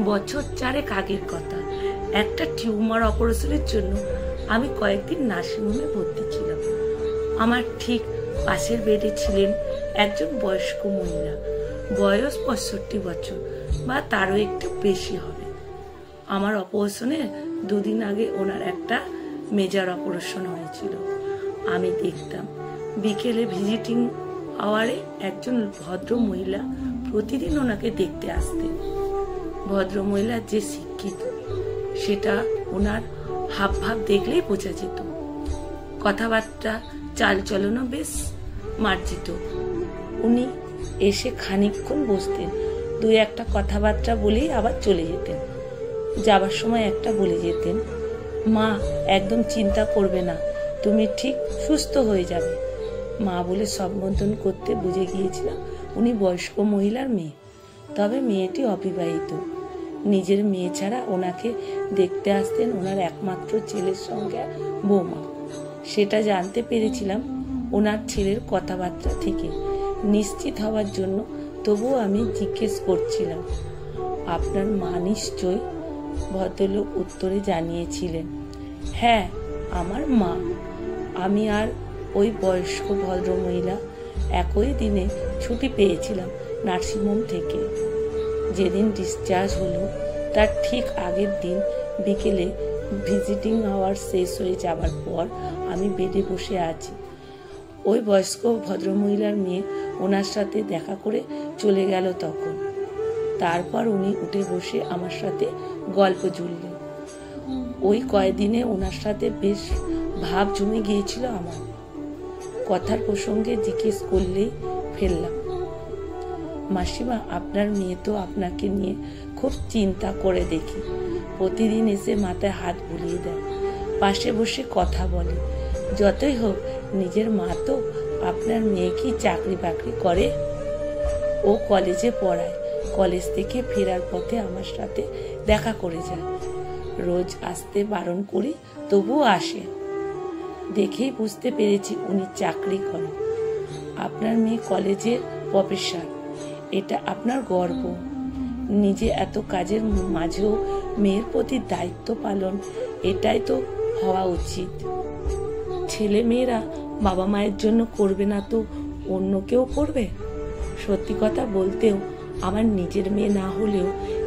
বছর 4 আগের কথা। একটা টিউমার অপারেশনের জন্য আমি কয়েকদিন নার্সিংহোমে ভর্তি ছিলাম। আমার ঠিক পাশের বেডে ছিলেন একজন বয়স্ক মহিলা, বয়স 65 বছর বা তারও একটু বেশি হবে। আমার অপারেশনের 2 দিন আগে ওনার একটা মেজর অপারেশন হয়েছিল। আমি দেখতাম বিকেলে ভিজিটিং আওয়ারে একজন ভদ্র মহিলা প্রতিদিন ওনাকে দেখতে আসতেন। ভদ্র মহিলা যে শিক্ষিত সেটা ওনার হাবভাব দেখলেই বোঝা যেত। কথাবার্তা চালচলনও বেশ মার্জিত। উনি এসে খানিকক্ষণ বসতেন, 2-1 কথাবার্তা বলেই আবার চলে যেতেন। যাবার সময় একটা বলে যেতেন, মা একদম চিন্তা করবে না, তুমি ঠিক সুস্থ হয়ে যাবে। মা বলে সম্বোধন করতে বুঝে গিয়েছিলাম উনি বয়স্ক মহিলার মেয়ে, তবে মেয়েটি অবিবাহিত। নিজের মেয়ে ছাড়া ওনাকে দেখতে আসতেন ওনার একমাত্র ছেলের সঙ্গে বৌমা। সেটা জানতে পেরেছিলাম ওনার ছেলের কথাবার্তা থেকে। নিশ্চিত হওয়ার জন্য তবুও আমি জিজ্ঞেস করছিলাম, আপনার মা নিশ্চয়? ভদ্রলোক উত্তরে জানিয়েছিলেন, হ্যাঁ আমার মা। আমি আর ওই বয়স্ক ভদ্রমহিলা একই দিনে ছুটি পেয়েছিলাম নার্সিংহোম থেকে। যেদিন ডিসচার্জ হলো তার ঠিক আগের দিন বিকেলে ভিজিটিং আওয়ার শেষ হয়ে যাবার পর আমি বেডে বসে আছি। ওই বয়স্ক ভদ্রমহিলার মেয়ে ওনার সাথে দেখা করে চলে গেল তখন। তারপর উনি উঠে বসে আমার সাথে গল্প জুড়লেন। ওই কয়েকদিনে ওনার সাথে বেশ ভাব জমে গিয়েছিল আমার। কথার প্রসঙ্গে জিজ্ঞেস করলেই ফেললাম, মাসিমা আপনার মেয়ে তো আপনাকে নিয়ে খুব চিন্তা করে দেখি। প্রতিদিন এসে মাথায় হাত বুলিয়ে দেয়, পাশে বসে কথা বলে। যতই হোক নিজের মা তো। আপনার মেয়ে কি চাকরি বাকরি করে? ও কলেজে পড়ায়। কলেজ থেকে ফেরার পথে আমার সাথে দেখা করে যায়। রোজ আসতে বারণ করি তবুও আসে। দেখেই বুঝতে পেরেছি উনি চাকরি করেন। আপনার মেয়ে কলেজের প্রফেসর, এটা আপনার গর্ব। নিজে এত কাজের মাঝেও মেয়ের প্রতি দায়িত্ব পালন, এটাই তো হওয়া উচিত। ছেলে মেয়েরা বাবা মায়ের জন্য করবে না তো অন্য কেউ করবে? সত্যি কথা বলতেও আমার নিজের মেয়ে না হলেও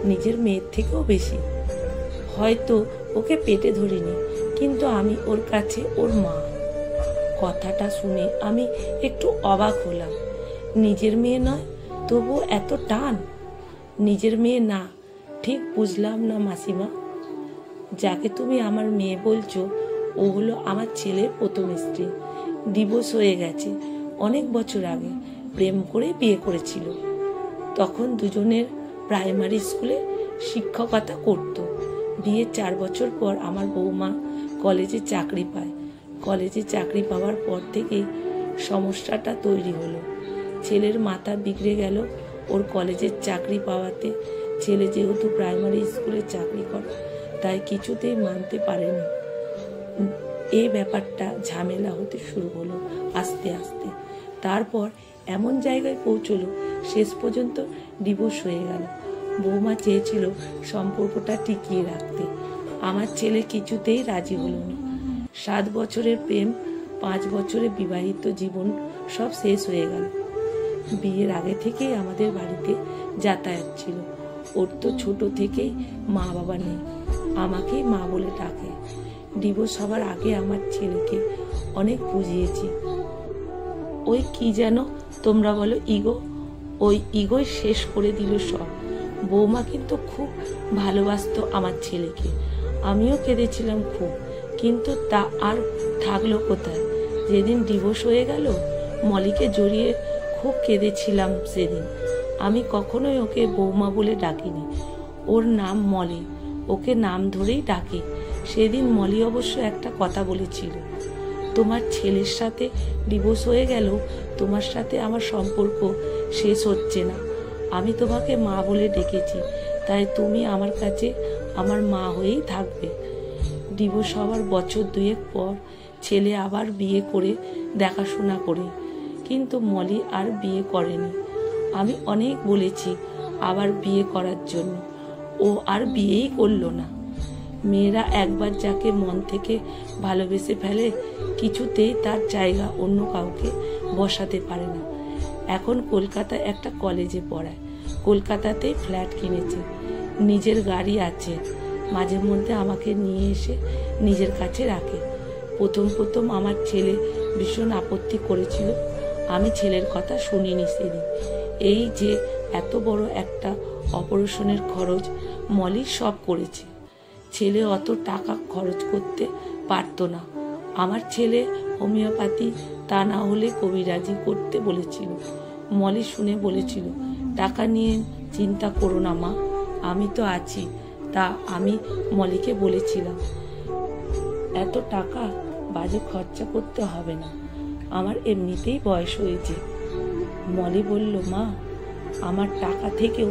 নিজের মেয়ের থেকেও বেশি। হয়তো ওকে পেটে ধরিনি, কিন্তু আমি ওর কাছে ওর মা। কথাটা শুনে আমি একটু অবাক হলাম। নিজের মেয়ে নয় তবু এত টান? নিজের মেয়ে না ঠিক বুঝলাম না মাসিমা। যাকে তুমি আমার মেয়ে বলছো ও হলো আমার ছেলের প্রথম স্ত্রী। ডিভোর্স হয়ে গেছে অনেক বছর আগে। প্রেম করে বিয়ে করেছিল। তখন দুজনের প্রাইমারি স্কুলে শিক্ষকতা করত। বিয়ে 4 বছর পর আমার বৌমা কলেজে চাকরি পায়। কলেজে চাকরি পাওয়ার পর থেকেই সমস্যাটা তৈরি হলো। ছেলের মাথা বিগড়ে গেল ওর কলেজের চাকরি পাওয়াতে। ছেলে যেহেতু প্রাইমারি স্কুলে চাকরি করে তাই কিছুতেই মানতে পারেনি। এই ব্যাপারটা ঝামেলা হতে শুরু হলো আস্তে আস্তে। তারপর এমন জায়গায় পৌঁছলো শেষ পর্যন্ত ডিভোর্স হয়ে গেল। বৌমা চেয়েছিল সম্পর্কটা টিকিয়ে রাখতে। আমার ছেলে কিছুতেই রাজি হলো না। 7 বছরের প্রেম, 5 বছরের বিবাহিত জীবন সব শেষ হয়ে গেল। বিয়ের আগে থেকেই আমাদের বাড়িতে যাতায়াত ছিল। ওর তো ছোট থেকেই মা বাবা নেই, আমাকেই মা বলে ডাকে। ডিভোর্স হবার আগে আমার ছেলেকে অনেক বুঝিয়েছি। ওই কি যেন তোমরা বলো ইগো, ওই ইগোই শেষ করে দিল সব। বৌমা কিন্তু খুব ভালোবাসতো আমার ছেলেকে। আমিও কেঁদেছিলাম খুব, কিন্তু তা আর থাকলো কোথায়। যেদিন ডিভোর্স হয়ে গেল মলিকে জড়িয়ে খুব কেঁদেছিলাম সেদিন। আমি কখনোই ওকে বৌমা বলে ডাকিনি। ওর নাম মলি, ওকে নাম ধরেই ডাকি। সেদিন মলি অবশ্য একটা কথা বলেছিল, তোমার ছেলের সাথে ডিভোর্স হয়ে গেল, তোমার সাথে আমার সম্পর্ক শেষ হচ্ছে না। আমি তোমাকে মা বলে ডেকেছি, তাই তুমি আমার কাছে আমার মা হয়েই থাকবে। ডিভোর্স হওয়ার বছর 2 পর ছেলে আবার বিয়ে করে দেখাশোনা করে, কিন্তু মলি আর বিয়ে করেনি। আমি অনেক বলেছি আবার বিয়ে করার জন্য। ও আর বিয়েই করলো না। মেয়েরা একবার যাকে মন থেকে ভালোবেসে ফেলে কিছুতেই তার জায়গা অন্য কাউকে বসাতে পারে না। এখন কলকাতায় একটা কলেজে পড়ায়, কলকাতাতেই ফ্ল্যাট কিনেছে, নিজের গাড়ি আছে। মাঝে মধ্যে আমাকে নিয়ে এসে নিজের কাছে রাখে। প্রথম আমার ছেলে ভীষণ আপত্তি করেছিল, আমি ছেলের কথা শুনিনি সেদিন। এই যে এত বড় একটা অপারেশনের খরচ মলি সব করেছে, ছেলে অত টাকা খরচ করতে পারতো না। আমার ছেলে হোমিওপ্যাথি তা না হলে কবিরাজি করতে বলেছিল। মলি শুনে বলেছিল, টাকা নিয়ে চিন্তা করো না মা, আমি তো আছি। তা আমি মলিকে বলেছিলাম, এত টাকা বাজে খরচা করতে হবে না, আমার এমনিতেই বয়স হয়েছে। মলি বলল, মা আমার টাকা থেকেও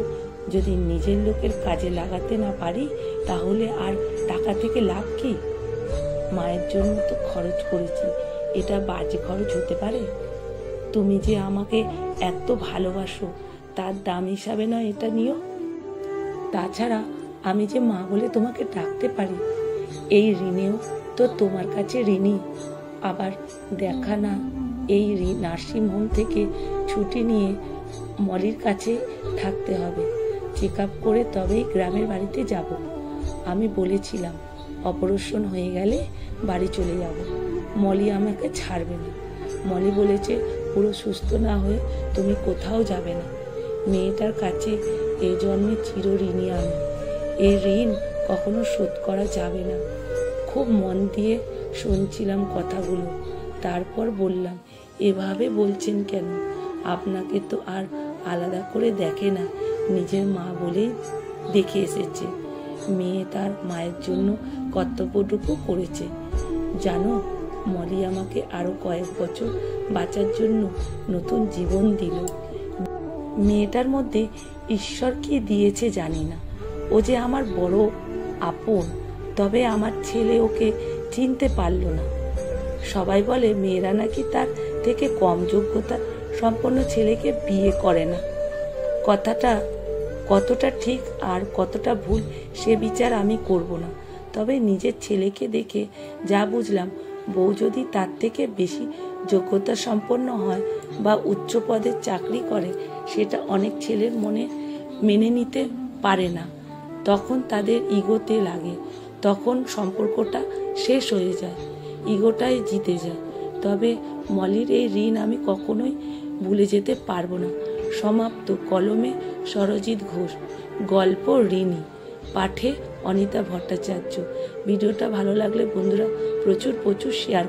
যদি নিজের লোকের কাজে লাগাতে না পারি তাহলে আর টাকা থেকে লাভ কি? মায়ের জন্য তো খরচ করেছি, এটা বাজে খরচ হতে পারে? তুমি যে আমাকে এত ভালোবাসো তার দাম হিসাবে নয় এটা নিও। তাছাড়া আমি যে মা বলে তোমাকে ডাকতে পারি, এই ঋণেও তো তোমার কাছে ঋণী। আবার দেখা না, এই নার্সিংহোম থেকে ছুটি নিয়ে মলির কাছে থাকতে হবে, চেক আপ করে তবেই গ্রামের বাড়িতে যাব। আমি বলেছিলাম অপারেশন হয়ে গেলে বাড়ি চলে যাব, মলি আমাকে ছাড়বে না। মলি বলেছে, পুরো সুস্থ না হয়ে তুমি কোথাও যাবে না। মেয়েটার কাছে এই জন্মে চির ঋণী আমি, এই ঋণ কখনো শোধ করা যাবে না। খুব মন দিয়ে শুনছিলাম কথাগুলো, তারপর বললাম, এভাবে বলছেন কেন? আপনাকে তো আর আলাদা করে দেখে না, নিজের মা বলেই দেখে এসেছে। মেয়ে তার মায়ের জন্য কর্তব্যটুকু করেছে। জানো, মলি আমাকে আরো কয়েক বছর বাঁচার জন্য নতুন জীবন দিল। মেয়েটার মধ্যে ঈশ্বর কি দিয়েছে জানি না, ও যে আমার বড় আপন, তবে আমার ছেলে ওকে চিনতে পারল না। সবাই বলে মেয়েরা নাকি তার থেকে কম যোগ্যতা সম্পন্ন ছেলেকে বিয়ে করে না। কথাটা কতটা ঠিক আর কতটা ভুল সে বিচার আমি করব না। তবে নিজের ছেলেকে দেখে যা বুঝলাম, বউ যদি তার থেকে বেশি যোগ্যতা সম্পন্ন হয় বা উচ্চ পদের চাকরি করে, সেটা অনেক ছেলের মনে মেনে নিতে পারে না। তখন তাদের ইগোতে লাগে, তখন সম্পর্কটা শেষ হয়ে যায়, ইগোটাই জিতে যায়। তবে মলির এই ঋণ আমি কখনোই ভুলে যেতে পারবো না। সমাপ্ত। কলমে সরজিৎ ঘোষ, গল্প ঋণী, পাঠে অনিতা ভট্টাচার্য। ভিডিওটা ভালো লাগলে বন্ধুরা প্রচুর শেয়ার